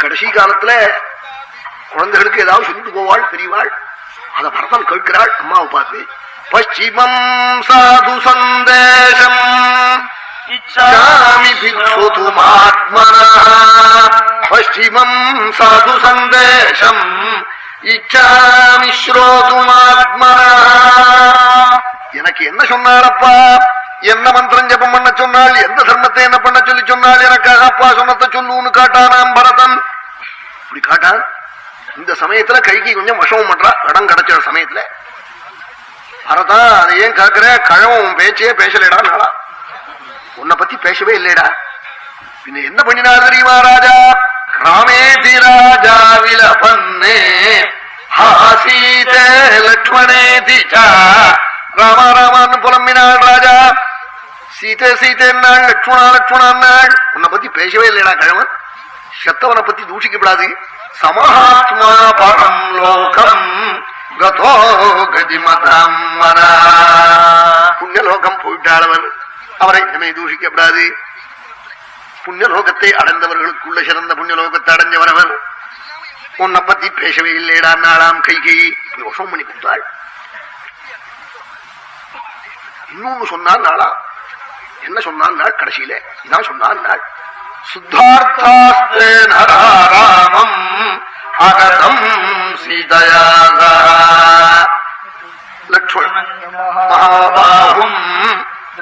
கடைசி காலத்துல குழந்தைகளுக்கு ஏதாவது சொல்லிட்டு போவாள் பெரியவாள். அத பரதன் கேட்கிறாள் அம்மாவை பார்த்து. பশ্চিமம் சாது சந்தேசம் இச்சாமி பிக்ஷுதுமாத்மனா. பশ্চিமம் சாது சந்தேசம் இச்சாமி ஸ்ரோதுமாத்மனா. எனக்கு என்ன சொன்னாரப்பா, என்ன மந்திரம் ஜபம் பண்ண சொன்னால், எந்த தர்மத்தை என்ன பண்ண சொல்லி சொன்னால் எனக்காக அப்பா சொன்னத்தை சொல்லுன்னு காட்டானாம் பரதன். இப்படி காட்டான். இந்த சமயத்துல கைக்கு கொஞ்சம் வசம் பண்றா. இடம் கிடைச்ச சமயத்துல பரதா அதை ஏன் கேட்கிற, கழவன் பேச்சே பேசலடா, நாளா உன்னை பத்தி பேசவே இல்லைடா. பின்ன என்ன பண்ணினார் தெரியுமா ராஜா? ராமேதி ராஜா விலபன்னே ஹாசீதே லக்ஷ்மணேதி ச. ராமா ராமான்னு புலம்பினாள் ராஜா. சீதை சீதைன்னாள், லட்சுமணா லட்சுமணான்னாள். உன்னை பத்தி பேசவே இல்லைடா கழவன். செத்தவனை பத்தி தூஷிக்கப்படாது. சமஹாத்மா பரம் லோகம் கதோ கதிமதம் மனா. புண்ணியலோகம் போயிட்டாளவர், அவரை இனிமே தூஷிக்கப்படாது. புண்ணியலோகத்தை அடைந்தவர்களுக்குள்ள சிறந்த புண்ணியலோகத்தை அடைஞ்சவர் அவர். உன்னை பத்தி பேசவே இல்லைடா நாளாம் கைகை. யோசம் பண்ணி கொடுத்தாள். இன்னொன்னு சொன்னான் நாளா. என்ன சொன்னான் நாள்? கடைசியில இதான் சொன்னான் நாள். சுத்தார்த்தாஸ்தே நராராமம் அகதம் சீதயாக மகாபாகும்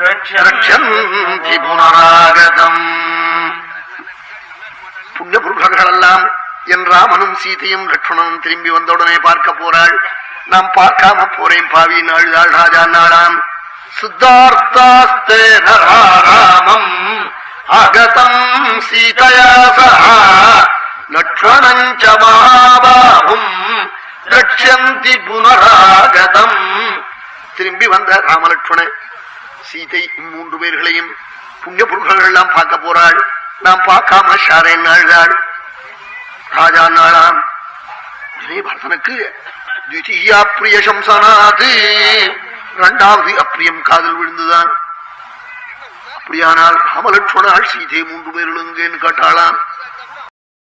ரக்ஷந்தி புனராகதம். புண்ணிய புருஷர்கள் எல்லாம் என் ராமனும் சீதையும் லட்சுமணனும் திரும்பி வந்தவுடனே பார்க்க போறாள். நாம் பார்க்காம போறேன் பாவி நாள் ராஜா நாளாம். சுத்தார்த்தாஸ்தே நராராமம் அகதம் சீதயா சஹ லக்ஷ்மணஞ்ச மகாபாஹும் ரக்ஷந்தி புனராகதம். திரும்பி வந்த ராமலட்சுமண சீதை மூன்று பேர்களையும் புண்ணிய புருஷர்கள் எல்லாம் பார்க்க போறாள். நாம் பார்க்காம ஷாரே நாள் ராஜா நாளாம். பரதனுக்கு திவிதீயா பிரிய சம்சனாது, இரண்டாவது அப்பிரியம் காதல் விழுந்துதான். அப்படியானால் ராமலட்சுமணால் சீதை மூன்று பேர்களுங்கன்னு கேட்டாளாம்.